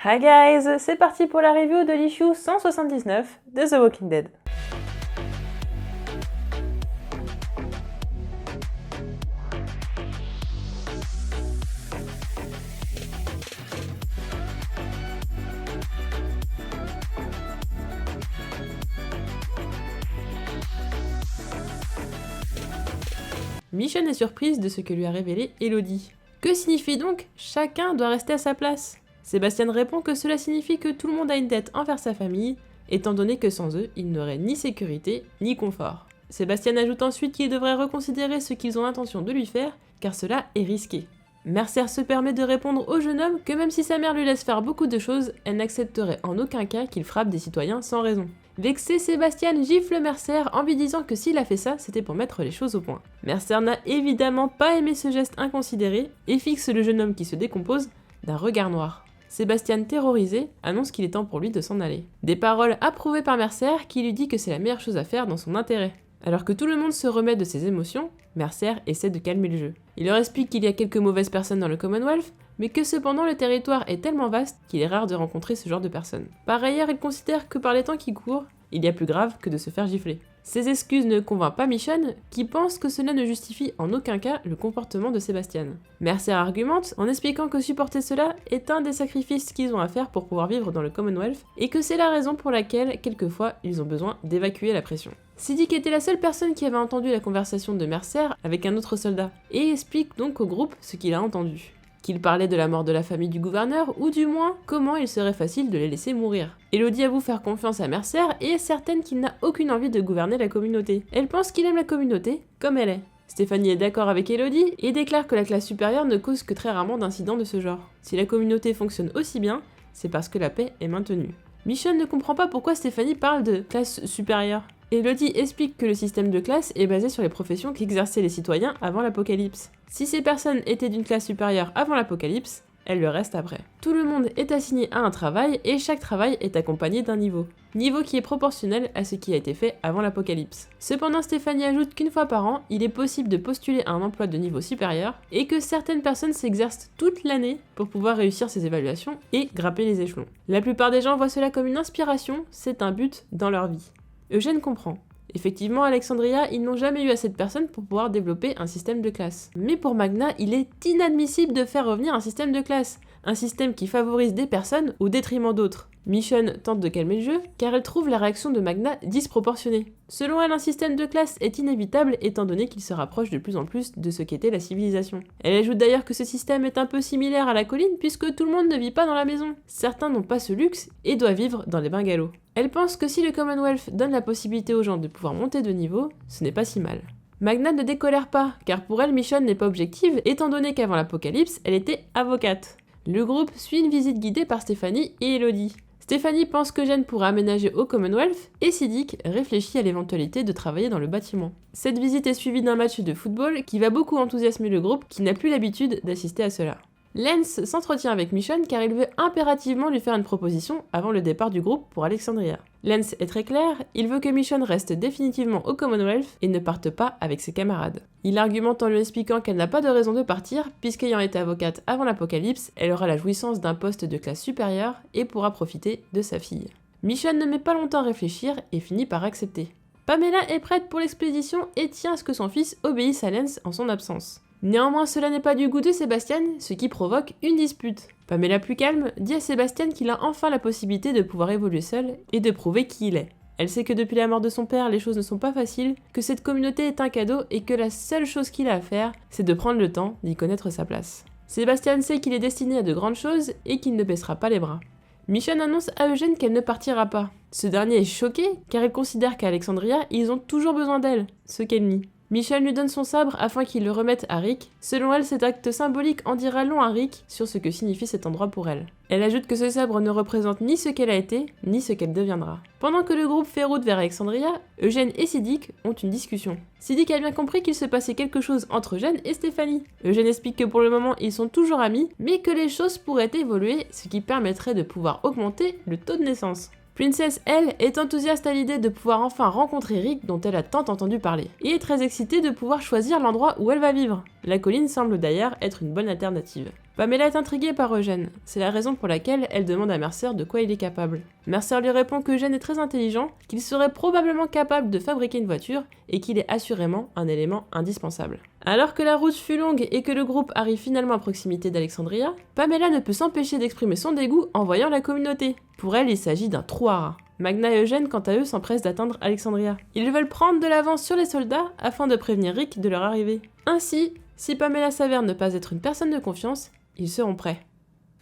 Hi guys, c'est parti pour la review de l'issue 179 de The Walking Dead. Michonne est surprise de ce que lui a révélé Elodie. Que signifie donc « chacun doit rester à sa place » Sébastien répond que cela signifie que tout le monde a une dette envers sa famille, étant donné que sans eux, il n'aurait ni sécurité ni confort. Sébastien ajoute ensuite qu'il devrait reconsidérer ce qu'ils ont l'intention de lui faire, car cela est risqué. Mercer se permet de répondre au jeune homme que même si sa mère lui laisse faire beaucoup de choses, elle n'accepterait en aucun cas qu'il frappe des citoyens sans raison. Vexé, Sébastien gifle Mercer en lui disant que s'il a fait ça, c'était pour mettre les choses au point. Mercer n'a évidemment pas aimé ce geste inconsidéré et fixe le jeune homme qui se décompose d'un regard noir. Sébastien, terrorisé, annonce qu'il est temps pour lui de s'en aller. Des paroles approuvées par Mercer qui lui dit que c'est la meilleure chose à faire dans son intérêt. Alors que tout le monde se remet de ses émotions, Mercer essaie de calmer le jeu. Il leur explique qu'il y a quelques mauvaises personnes dans le Commonwealth, mais que cependant le territoire est tellement vaste qu'il est rare de rencontrer ce genre de personnes. Par ailleurs, il considère que par les temps qui courent, il y a plus grave que de se faire gifler. Ces excuses ne convainquent pas Michonne, qui pense que cela ne justifie en aucun cas le comportement de Sébastien. Mercer argumente en expliquant que supporter cela est un des sacrifices qu'ils ont à faire pour pouvoir vivre dans le Commonwealth, et que c'est la raison pour laquelle, quelquefois, ils ont besoin d'évacuer la pression. Siddiq était la seule personne qui avait entendu la conversation de Mercer avec un autre soldat, et explique donc au groupe ce qu'il a entendu. Qu'il parlait de la mort de la famille du gouverneur, ou du moins, comment il serait facile de les laisser mourir. Elodie avoue faire confiance à Mercer et est certaine qu'il n'a aucune envie de gouverner la communauté. Elle pense qu'il aime la communauté comme elle est. Stéphanie est d'accord avec Elodie et déclare que la classe supérieure ne cause que très rarement d'incidents de ce genre. Si la communauté fonctionne aussi bien, c'est parce que la paix est maintenue. Michonne ne comprend pas pourquoi Stéphanie parle de classe supérieure. Elodie explique que le système de classe est basé sur les professions qu'exerçaient les citoyens avant l'apocalypse. Si ces personnes étaient d'une classe supérieure avant l'apocalypse, elles le restent après. Tout le monde est assigné à un travail et chaque travail est accompagné d'un niveau. Niveau qui est proportionnel à ce qui a été fait avant l'apocalypse. Cependant, Stéphanie ajoute qu'une fois par an, il est possible de postuler à un emploi de niveau supérieur et que certaines personnes s'exercent toute l'année pour pouvoir réussir ces évaluations et grimper les échelons. La plupart des gens voient cela comme une inspiration, c'est un but dans leur vie. Eugène comprend. Effectivement, à Alexandria, ils n'ont jamais eu assez de personnes pour pouvoir développer un système de classe. Mais pour Magna, il est inadmissible de faire revenir un système de classe. Un système qui favorise des personnes au détriment d'autres. Michonne tente de calmer le jeu, car elle trouve la réaction de Magna disproportionnée. Selon elle, un système de classe est inévitable étant donné qu'il se rapproche de plus en plus de ce qu'était la civilisation. Elle ajoute d'ailleurs que ce système est un peu similaire à la colline puisque tout le monde ne vit pas dans la maison. Certains n'ont pas ce luxe et doivent vivre dans les bungalows. Elle pense que si le Commonwealth donne la possibilité aux gens de pouvoir monter de niveau, ce n'est pas si mal. Magna ne décolère pas, car pour elle, Michonne n'est pas objective étant donné qu'avant l'apocalypse, elle était avocate. Le groupe suit une visite guidée par Stéphanie et Elodie. Stéphanie pense qu'Eugène pourra aménager au Commonwealth et Siddiq réfléchit à l'éventualité de travailler dans le bâtiment. Cette visite est suivie d'un match de football qui va beaucoup enthousiasmer le groupe qui n'a plus l'habitude d'assister à cela. Lance s'entretient avec Michonne car il veut impérativement lui faire une proposition avant le départ du groupe pour Alexandria. Lance est très clair, il veut que Michonne reste définitivement au Commonwealth et ne parte pas avec ses camarades. Il argumente en lui expliquant qu'elle n'a pas de raison de partir puisqu'ayant été avocate avant l'apocalypse, elle aura la jouissance d'un poste de classe supérieure et pourra profiter de sa fille. Michonne ne met pas longtemps à réfléchir et finit par accepter. Pamela est prête pour l'expédition et tient à ce que son fils obéisse à Lance en son absence. Néanmoins, cela n'est pas du goût de Sébastien, ce qui provoque une dispute. Pamela, plus calme, dit à Sébastien qu'il a enfin la possibilité de pouvoir évoluer seul et de prouver qui il est. Elle sait que depuis la mort de son père, les choses ne sont pas faciles, que cette communauté est un cadeau et que la seule chose qu'il a à faire, c'est de prendre le temps d'y connaître sa place. Sébastien sait qu'il est destiné à de grandes choses et qu'il ne baissera pas les bras. Michonne annonce à Eugène qu'elle ne partira pas. Ce dernier est choqué car il considère qu'à Alexandria, ils ont toujours besoin d'elle, ce qu'elle nie. Michonne lui donne son sabre afin qu'il le remette à Rick. Selon elle, cet acte symbolique en dira long à Rick sur ce que signifie cet endroit pour elle. Elle ajoute que ce sabre ne représente ni ce qu'elle a été, ni ce qu'elle deviendra. Pendant que le groupe fait route vers Alexandria, Eugène et Siddiq ont une discussion. Siddiq a bien compris qu'il se passait quelque chose entre Eugène et Stéphanie. Eugène explique que pour le moment, ils sont toujours amis, mais que les choses pourraient évoluer, ce qui permettrait de pouvoir augmenter le taux de naissance. Princess, elle, est enthousiaste à l'idée de pouvoir enfin rencontrer Rick dont elle a tant entendu parler, et est très excitée de pouvoir choisir l'endroit où elle va vivre. La colline semble d'ailleurs être une bonne alternative. Pamela est intriguée par Eugène, c'est la raison pour laquelle elle demande à Mercer de quoi il est capable. Mercer lui répond que Eugène est très intelligent, qu'il serait probablement capable de fabriquer une voiture et qu'il est assurément un élément indispensable. Alors que la route fut longue et que le groupe arrive finalement à proximité d'Alexandria, Pamela ne peut s'empêcher d'exprimer son dégoût en voyant la communauté. Pour elle, il s'agit d'un trou à rats. Magna et Eugène, quant à eux, s'empressent d'atteindre Alexandria. Ils veulent prendre de l'avance sur les soldats afin de prévenir Rick de leur arrivée. Ainsi, si Pamela s'avère ne pas être une personne de confiance, ils seront prêts.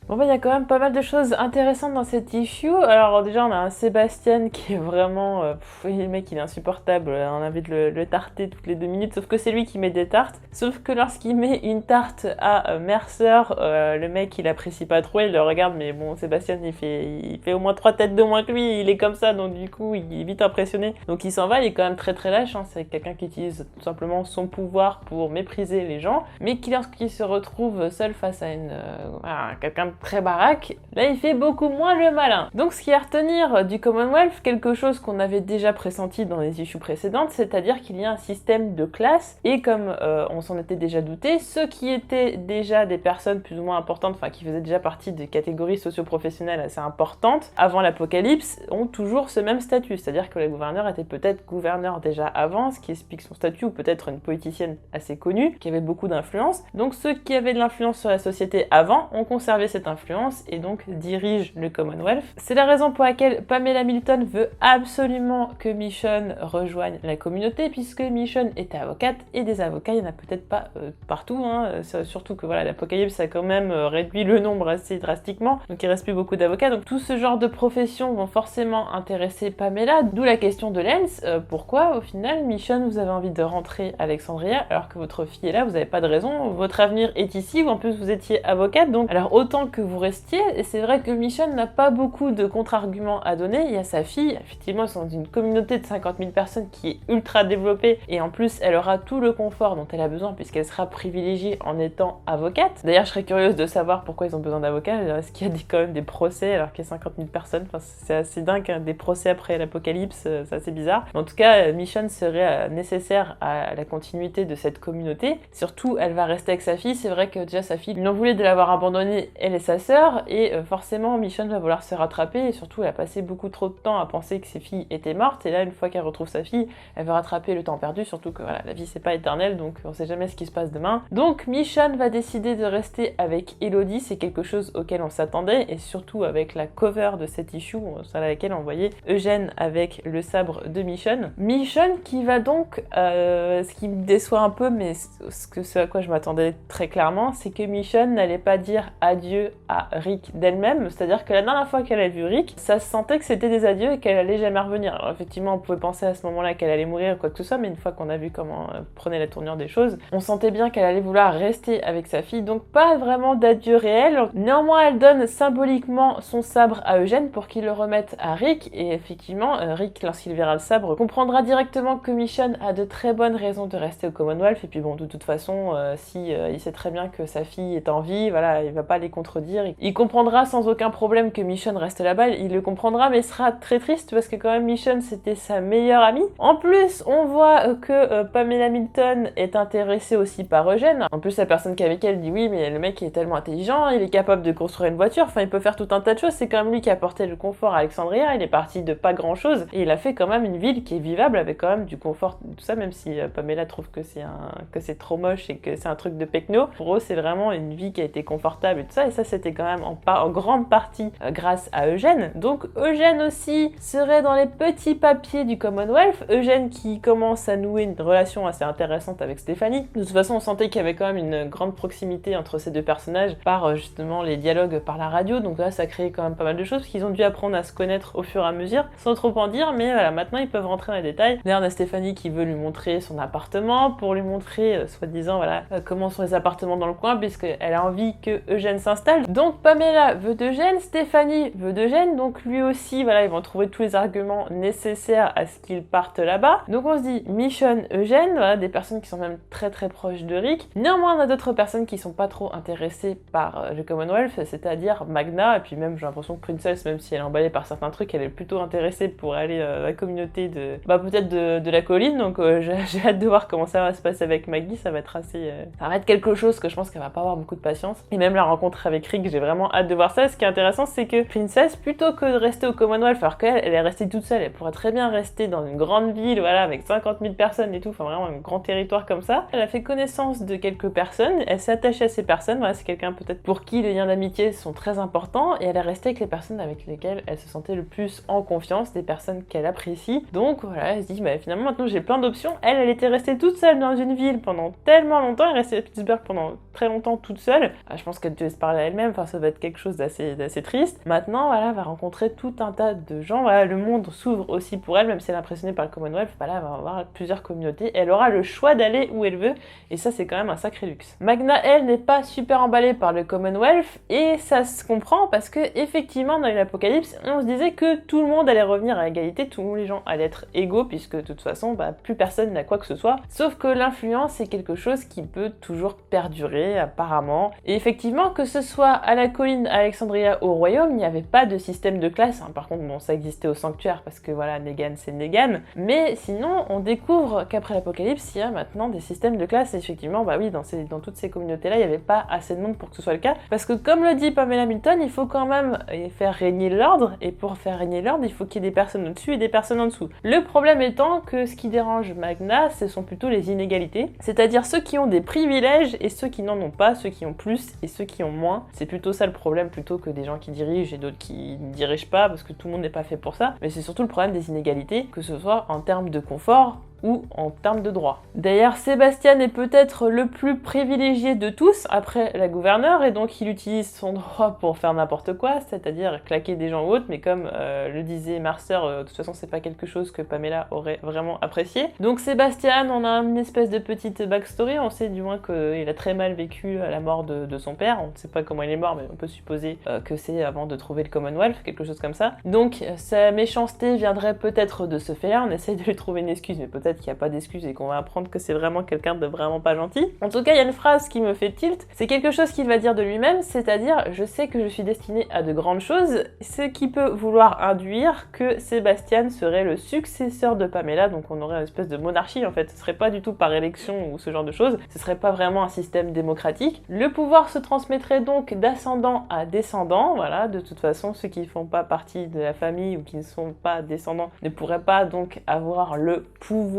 Bon bah il y a quand même pas mal de choses intéressantes dans cette issue. Alors déjà on a un Sébastien qui est vraiment... le mec il est insupportable, on a envie de le tarter toutes les 2 minutes, sauf que c'est lui qui met des tartes. Sauf que lorsqu'il met une tarte à Mercer, le mec il apprécie pas trop, il le regarde, mais bon Sébastien il fait au moins 3 têtes de moins que lui, il est comme ça, donc du coup il est vite impressionné. Donc il s'en va, il est quand même très très lâche, hein. C'est quelqu'un qui utilise tout simplement son pouvoir pour mépriser les gens, mais qui lorsqu'il se retrouve seul face à quelqu'un très baraque, là il fait beaucoup moins le malin. Donc ce qui est à retenir du Commonwealth, quelque chose qu'on avait déjà pressenti dans les issues précédentes, c'est-à-dire qu'il y a un système de classes, et comme on s'en était déjà douté, ceux qui étaient déjà des personnes plus ou moins importantes, enfin qui faisaient déjà partie des catégories socio-professionnelles assez importantes, avant l'apocalypse, ont toujours ce même statut, c'est-à-dire que le gouverneur était peut-être gouverneur déjà avant, ce qui explique son statut, ou peut-être une politicienne assez connue, qui avait beaucoup d'influence. Donc ceux qui avaient de l'influence sur la société avant ont conservé cette influence et donc dirige le Commonwealth. C'est la raison pour laquelle Pamela Milton veut absolument que Michonne rejoigne la communauté, puisque Michonne était avocate et des avocats il n'y en a peut-être pas partout, hein. Surtout que voilà, l'apocalypse a quand même réduit le nombre assez drastiquement, donc il reste plus beaucoup d'avocats, donc tout ce genre de professions vont forcément intéresser Pamela, d'où la question de Lance, pourquoi au final Michonne vous avez envie de rentrer à Alexandria alors que votre fille est là, vous n'avez pas de raison, votre avenir est ici, ou en plus vous étiez avocate, donc alors autant que vous restiez, et c'est vrai que Michonne n'a pas beaucoup de contre-arguments à donner. Il y a sa fille, effectivement ils sont dans une communauté de 50 000 personnes qui est ultra développée, et en plus elle aura tout le confort dont elle a besoin puisqu'elle sera privilégiée en étant avocate. D'ailleurs je serais curieuse de savoir pourquoi ils ont besoin d'avocats, est-ce qu'il y a quand même des procès alors qu'il y a 50 000 personnes, enfin, c'est assez dingue, hein, des procès après l'apocalypse, c'est assez bizarre. Mais en tout cas Michonne serait nécessaire à la continuité de cette communauté, surtout elle va rester avec sa fille. C'est vrai que déjà sa fille lui en voulait de l'avoir abandonnée, elle et sa sœur, et forcément Michonne va vouloir se rattraper, et surtout elle a passé beaucoup trop de temps à penser que ses filles étaient mortes, et là une fois qu'elle retrouve sa fille, elle va rattraper le temps perdu, surtout que voilà, la vie c'est pas éternel, donc on sait jamais ce qui se passe demain. Donc Michonne va décider de rester avec Elodie, c'est quelque chose auquel on s'attendait, et surtout avec la cover de cette issue, sur laquelle on voyait Eugène avec le sabre de Michonne. Michonne qui va donc, ce qui me déçoit un peu, mais ce à quoi je m'attendais très clairement, c'est que Michonne n'allait pas dire adieu à Rick d'elle-même, c'est-à-dire que la dernière fois qu'elle a vu Rick, ça se sentait que c'était des adieux et qu'elle allait jamais revenir. Alors effectivement on pouvait penser à ce moment-là qu'elle allait mourir ou quoi que ce soit, mais une fois qu'on a vu comment prenait la tournure des choses, on sentait bien qu'elle allait vouloir rester avec sa fille, donc pas vraiment d'adieu réel. Néanmoins elle donne symboliquement son sabre à Eugène pour qu'il le remette à Rick, et effectivement Rick, lorsqu'il verra le sabre, comprendra directement que Michonne a de très bonnes raisons de rester au Commonwealth, et puis bon de toute façon il sait très bien que sa fille est en vie, voilà, il va pas les contredire, il comprendra sans aucun problème que Michonne reste là-bas, il le comprendra, mais il sera très triste parce que quand même Michonne c'était sa meilleure amie. En plus on voit que Pamela Milton est intéressée aussi par Eugène, en plus la personne qui est avec elle dit oui mais le mec il est tellement intelligent, il est capable de construire une voiture, enfin il peut faire tout un tas de choses, c'est quand même lui qui a apporté le confort à Alexandria, il est parti de pas grand chose et il a fait quand même une ville qui est vivable avec quand même du confort, tout ça, même si Pamela trouve que c'est trop moche et que c'est un truc de pecno. Pour eux c'est vraiment une vie qui a été confortable et tout ça, et ça c'était quand même en grande partie grâce à Eugène. Donc Eugène aussi serait dans les petits papiers du Commonwealth, Eugène qui commence à nouer une relation assez intéressante avec Stéphanie. De toute façon on sentait qu'il y avait quand même une grande proximité entre ces deux personnages par justement les dialogues par la radio, donc là ça crée quand même pas mal de choses parce qu'ils ont dû apprendre à se connaître au fur et à mesure, sans trop en dire, mais voilà, maintenant ils peuvent rentrer dans les détails. D'ailleurs on a Stéphanie qui veut lui montrer son appartement pour lui montrer soi-disant voilà comment sont les appartements dans le coin, puisqu'elle a envie que Eugène s'installe, général. Donc Pamela veut d'Eugène, Stéphanie veut d'Eugène, donc lui aussi, voilà, ils vont trouver tous les arguments nécessaires à ce qu'ils partent là-bas. Donc on se dit Michonne, Eugène, voilà, des personnes qui sont même très très proches de Rick. Néanmoins, on a d'autres personnes qui sont pas trop intéressées par le Commonwealth, c'est-à-dire Magna, et puis même j'ai l'impression que Princess, même si elle est emballée par certains trucs, elle est plutôt intéressée pour aller à la communauté de, peut-être de la colline, donc j'ai hâte de voir comment ça va se passer avec Maggie, ça va être assez... ça va être quelque chose que je pense qu'elle va pas avoir beaucoup de patience. Et même la rencontre avec Rick, j'ai vraiment hâte de voir ça. Ce qui est intéressant, c'est que Princess, plutôt que de rester au Commonwealth, alors qu'elle, elle est restée toute seule, elle pourrait très bien rester dans une grande ville, voilà, avec 50 000 personnes et tout, enfin vraiment un grand territoire comme ça. Elle a fait connaissance de quelques personnes, elle s'est attachée à ces personnes, voilà, c'est quelqu'un peut-être pour qui les liens d'amitié sont très importants, et elle est restée avec les personnes avec lesquelles elle se sentait le plus en confiance, des personnes qu'elle apprécie. Donc voilà, elle se dit, finalement maintenant j'ai plein d'options. Elle était restée toute seule dans une ville pendant tellement longtemps, elle est restée à Pittsburgh pendant très longtemps toute seule. Je pense qu'elle devait se parler à elle-même, enfin ça va être quelque chose d'assez triste. Maintenant, voilà, elle va rencontrer tout un tas de gens, voilà, le monde s'ouvre aussi pour elle, même si elle est impressionnée par le Commonwealth, voilà, elle va avoir plusieurs communautés, et elle aura le choix d'aller où elle veut, et ça c'est quand même un sacré luxe. Magna, elle, n'est pas super emballée par le Commonwealth, et ça se comprend parce que effectivement dans l'Apocalypse, on se disait que tout le monde allait revenir à égalité, tous les gens allaient être égaux, puisque de toute façon, plus personne n'a quoi que ce soit, sauf que l'influence est quelque chose qui peut toujours perdurer, apparemment, et effectivement, que ce soit à la colline, à Alexandria, au royaume, il n'y avait pas de système de classe, hein. Par contre, bon, ça existait au sanctuaire, parce que voilà, Negan c'est Negan, mais sinon, on découvre qu'après l'Apocalypse, il y a maintenant des systèmes de classe, et effectivement, oui, dans toutes ces communautés-là, il n'y avait pas assez de monde pour que ce soit le cas, parce que comme le dit Pamela Milton, il faut quand même faire régner l'ordre, et pour faire régner l'ordre, il faut qu'il y ait des personnes au-dessus et des personnes en dessous. Le problème étant que ce qui dérange Magna, ce sont plutôt les inégalités, c'est-à-dire ceux qui ont des privilèges et ceux qui n'en ont pas, ceux qui ont plus et ceux qui ont moins. C'est plutôt ça le problème, plutôt que des gens qui dirigent et d'autres qui ne dirigent pas, parce que tout le monde n'est pas fait pour ça, mais c'est surtout le problème des inégalités, que ce soit en termes de confort ou en termes de droit. D'ailleurs, Sébastien est peut-être le plus privilégié de tous après la gouverneure, et donc il utilise son droit pour faire n'importe quoi, c'est-à-dire claquer des gens ou autres, mais comme le disait Mercer, de toute façon c'est pas quelque chose que Pamela aurait vraiment apprécié. Donc Sébastien, on a une espèce de petite backstory, on sait du moins qu'il a très mal vécu la mort de son père, on ne sait pas comment il est mort, mais on peut supposer que c'est avant de trouver le Commonwealth, quelque chose comme ça. Donc sa méchanceté viendrait peut-être de ce fait-là, on essaye de lui trouver une excuse, mais peut-être qu'il n'y a pas d'excuse et qu'on va apprendre que c'est vraiment quelqu'un de vraiment pas gentil. En tout cas, il y a une phrase qui me fait tilt, c'est quelque chose qu'il va dire de lui-même, c'est-à-dire « Je sais que je suis destiné à de grandes choses », ce qui peut vouloir induire que Sébastien serait le successeur de Pamela, donc on aurait une espèce de monarchie en fait, ce serait pas du tout par élection ou ce genre de choses, ce serait pas vraiment un système démocratique. Le pouvoir se transmettrait donc d'ascendant à descendant, voilà, de toute façon ceux qui font pas partie de la famille ou qui ne sont pas descendants ne pourraient pas donc avoir le pouvoir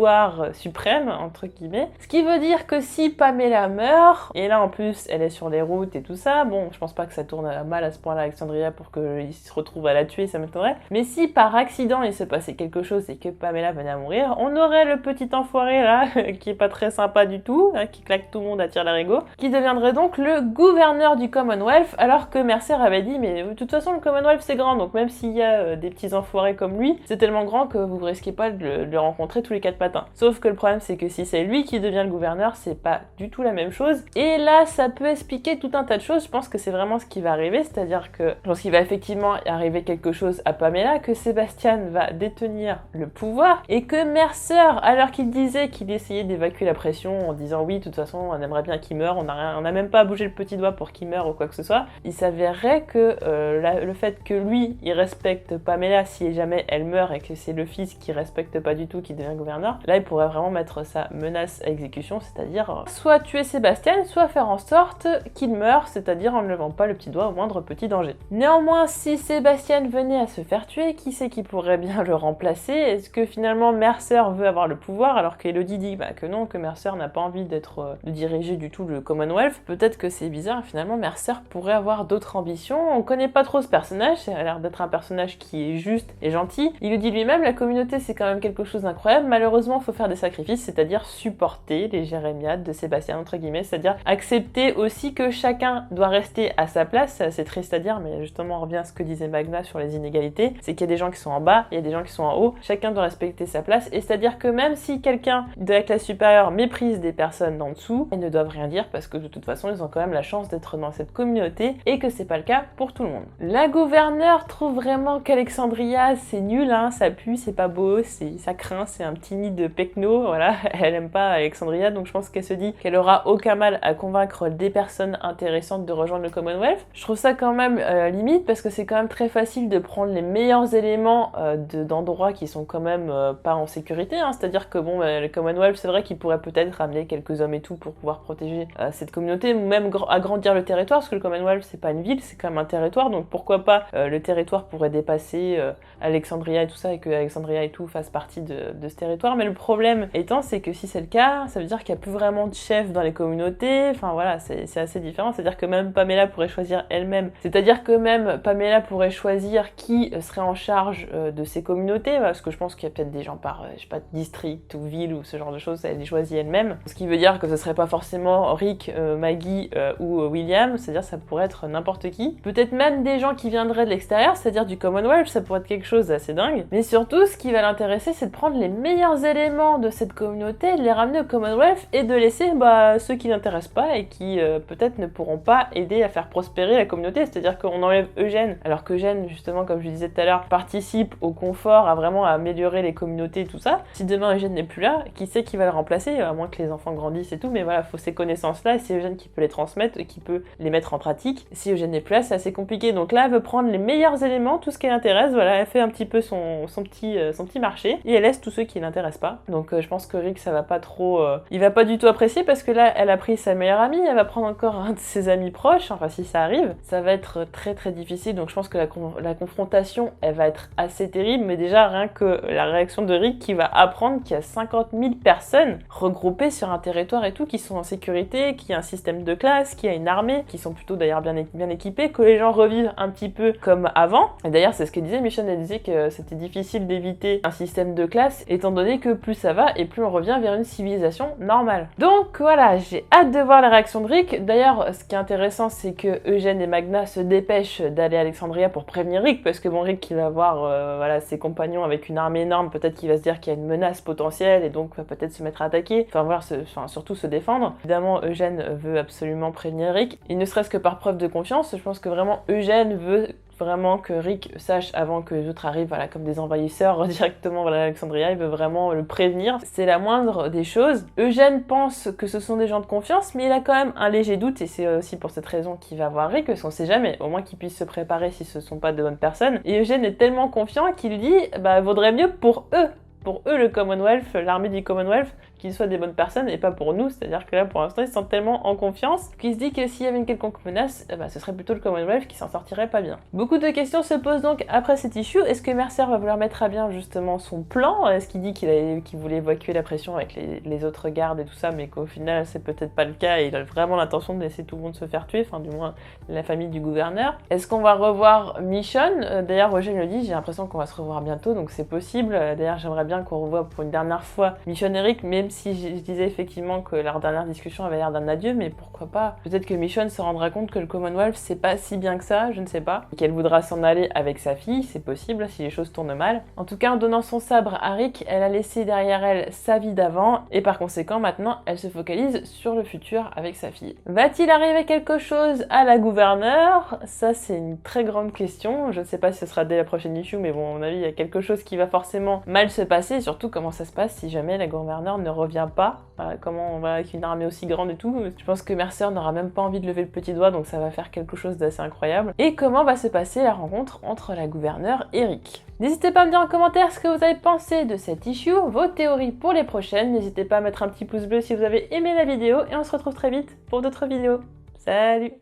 suprême, entre guillemets. Ce qui veut dire que si Pamela meurt, et là en plus elle est sur les routes et tout ça, bon, je pense pas que ça tourne mal à ce point-là Alexandria pour qu'il se retrouve à la tuer, ça m'étonnerait, mais si par accident il se passait quelque chose et que Pamela venait à mourir, on aurait le petit enfoiré là, qui est pas très sympa du tout, hein, qui claque tout le monde à tire-larigot, qui deviendrait donc le gouverneur du Commonwealth, alors que Mercer avait dit, mais de toute façon le Commonwealth c'est grand, donc même s'il y a des petits enfoirés comme lui, c'est tellement grand que vous risquez pas de le rencontrer tous les 4 matins. Sauf que le problème c'est que si c'est lui qui devient le gouverneur, c'est pas du tout la même chose. Et là, ça peut expliquer tout un tas de choses. Je pense que c'est vraiment ce qui va arriver, c'est-à-dire que je pense qu'il va effectivement arriver quelque chose à Pamela, que Sébastien va détenir le pouvoir, et que Mercer, alors qu'il disait qu'il essayait d'évacuer la pression en disant oui, de toute façon, on aimerait bien qu'il meure, on n'a même pas bougé le petit doigt pour qu'il meure ou quoi que ce soit, il s'avérerait que le fait que lui, il respecte Pamela si jamais elle meurt et que c'est le fils qui respecte pas du tout qui devient gouverneur, là il pourrait vraiment mettre sa menace à exécution, c'est-à-dire soit tuer Sébastien, soit faire en sorte qu'il meure, c'est-à-dire en ne levant pas le petit doigt au moindre petit danger. Néanmoins, si Sébastien venait à se faire tuer, qui c'est qui pourrait bien le remplacer? Est-ce que finalement Mercer veut avoir le pouvoir alors qu'Elodie dit que non, que Mercer n'a pas envie de diriger du tout le Commonwealth? Peut-être que c'est bizarre, finalement Mercer pourrait avoir d'autres ambitions, on connaît pas trop ce personnage, ça a l'air d'être un personnage qui est juste et gentil. Il le dit lui-même, la communauté c'est quand même quelque chose d'incroyable, malheureusement malheureusement il faut faire des sacrifices, c'est-à-dire supporter les jérémiades de Sébastien entre guillemets, c'est-à-dire accepter aussi que chacun doit rester à sa place. C'est assez triste à dire, mais justement on revient à ce que disait Magna sur les inégalités, c'est qu'il y a des gens qui sont en bas, il y a des gens qui sont en haut, chacun doit respecter sa place, et c'est-à-dire que même si quelqu'un de la classe supérieure méprise des personnes d'en dessous, ils ne doivent rien dire parce que de toute façon ils ont quand même la chance d'être dans cette communauté et que c'est pas le cas pour tout le monde. La gouverneure trouve vraiment qu'Alexandria c'est nul, hein, ça pue, c'est pas beau, ça craint, c'est un petit nid de pecno, voilà, elle aime pas Alexandria, donc je pense qu'elle se dit qu'elle aura aucun mal à convaincre des personnes intéressantes de rejoindre le Commonwealth. Je trouve ça quand même limite parce que c'est quand même très facile de prendre les meilleurs éléments d'endroits qui sont quand même pas en sécurité, hein, c'est-à-dire que bon, le Commonwealth c'est vrai qu'il pourrait peut-être ramener quelques hommes et tout pour pouvoir protéger cette communauté, ou même agrandir le territoire, parce que le Commonwealth c'est pas une ville, c'est quand même un territoire, donc pourquoi pas le territoire pourrait dépasser Alexandria et tout ça, et que Alexandria et tout fasse partie de ce territoire. Mais le problème étant, c'est que si c'est le cas, ça veut dire qu'il n'y a plus vraiment de chefs dans les communautés, enfin voilà, c'est assez différent, c'est-à-dire que même Pamela pourrait choisir elle-même, c'est-à-dire que même Pamela pourrait choisir qui serait en charge de ces communautés, parce que je pense qu'il y a peut-être des gens par, je sais pas, district ou ville ou ce genre de choses, elle les choisit elle-même, ce qui veut dire que ce serait pas forcément Rick, Maggie ou William, c'est-à-dire ça pourrait être n'importe qui, peut-être même des gens qui viendraient de l'extérieur, c'est-à-dire du Commonwealth, ça pourrait être quelque chose d'assez dingue, mais surtout ce qui va l'intéresser c'est de prendre les meilleurs éléments de cette communauté, de les ramener au Commonwealth et de laisser ceux qui n'intéressent pas et qui peut-être ne pourront pas aider à faire prospérer la communauté, c'est-à-dire qu'on enlève Eugène, alors qu'Eugène justement comme je disais tout à l'heure participe au confort, à vraiment améliorer les communautés et tout ça. Si demain Eugène n'est plus là, qui sait qui va le remplacer, à moins que les enfants grandissent et tout, mais voilà, faut ces connaissances là et c'est Eugène qui peut les transmettre et qui peut les mettre en pratique. Si Eugène n'est plus là, c'est assez compliqué, donc là elle veut prendre les meilleurs éléments, tout ce qui l'intéresse, voilà, elle fait un petit peu son petit marché et elle laisse tous ceux qui l'intéressent pas. Donc je pense que Rick ça va pas trop, il va pas du tout apprécier parce que là elle a pris sa meilleure amie, elle va prendre encore un de ses amis proches, enfin si ça arrive, ça va être très très difficile, donc je pense que la confrontation elle va être assez terrible, mais déjà rien que la réaction de Rick qui va apprendre qu'il y a 50 000 personnes regroupées sur un territoire et tout, qui sont en sécurité, qu'il y a un système de classe, qu'il y a une armée, qui sont plutôt d'ailleurs bien équipés, que les gens revivent un petit peu comme avant. Et d'ailleurs c'est ce que disait Michonne, elle disait que c'était difficile d'éviter un système de classe étant donné que plus ça va et plus on revient vers une civilisation normale. Donc voilà, j'ai hâte de voir la réaction de Rick. D'ailleurs ce qui est intéressant c'est que Eugène et Magna se dépêchent d'aller à Alexandria pour prévenir Rick, parce que bon, Rick il va voir voilà, ses compagnons avec une armée énorme, peut-être qu'il va se dire qu'il y a une menace potentielle et donc va peut-être se mettre à attaquer, surtout se défendre. Évidemment Eugène veut absolument prévenir Rick, et ne serait-ce que par preuve de confiance, je pense que vraiment Eugène veut vraiment que Rick sache avant que les autres arrivent, voilà, comme des envahisseurs directement vers Alexandria, il veut vraiment le prévenir. C'est la moindre des choses. Eugène pense que ce sont des gens de confiance, mais il a quand même un léger doute, et c'est aussi pour cette raison qu'il va voir Rick, parce qu'on sait jamais, au moins qu'il puisse se préparer si ce sont pas de bonnes personnes. Et Eugène est tellement confiant qu'il dit, vaudrait mieux pour eux le Commonwealth, l'armée du Commonwealth, qu'ils soient des bonnes personnes et pas pour nous, c'est-à-dire que là pour l'instant ils se sentent tellement en confiance qu'il se dit que s'il y avait une quelconque menace, ce serait plutôt le Commonwealth qui s'en sortirait pas bien. Beaucoup de questions se posent donc après cet issue. Est-ce que Mercer va vouloir mettre à bien justement son plan? Est-ce qu'il dit qu'il voulait évacuer la pression avec les autres gardes et tout ça, mais qu'au final c'est peut-être pas le cas et il a vraiment l'intention de laisser tout le monde se faire tuer, enfin du moins la famille du gouverneur? Est-ce qu'on va revoir Michonne? D'ailleurs Roger me le dit, j'ai l'impression qu'on va se revoir bientôt, donc c'est possible. D'ailleurs j'aimerais bien qu'on revoie pour une dernière fois Michonne et Rick, même si je disais effectivement que leur dernière discussion avait l'air d'un adieu, mais pourquoi pas? Peut-être que Michonne se rendra compte que le Commonwealth c'est pas si bien que ça, je ne sais pas, et qu'elle voudra s'en aller avec sa fille, c'est possible si les choses tournent mal. En tout cas, en donnant son sabre à Rick, elle a laissé derrière elle sa vie d'avant, et par conséquent maintenant elle se focalise sur le futur avec sa fille. Va-t-il arriver quelque chose à la gouverneure? Ça c'est une très grande question, je ne sais pas si ce sera dès la prochaine issue, mais bon à mon avis il y a quelque chose qui va forcément mal se passer, et surtout comment ça se passe si jamais la gouverneure ne revient pas, comment on va avec une armée aussi grande et tout. Je pense que Mercer n'aura même pas envie de lever le petit doigt, donc ça va faire quelque chose d'assez incroyable. Et comment va se passer la rencontre entre la gouverneure et Rick? N'hésitez pas à me dire en commentaire ce que vous avez pensé de cette issue, vos théories pour les prochaines, n'hésitez pas à mettre un petit pouce bleu si vous avez aimé la vidéo, et on se retrouve très vite pour d'autres vidéos. Salut!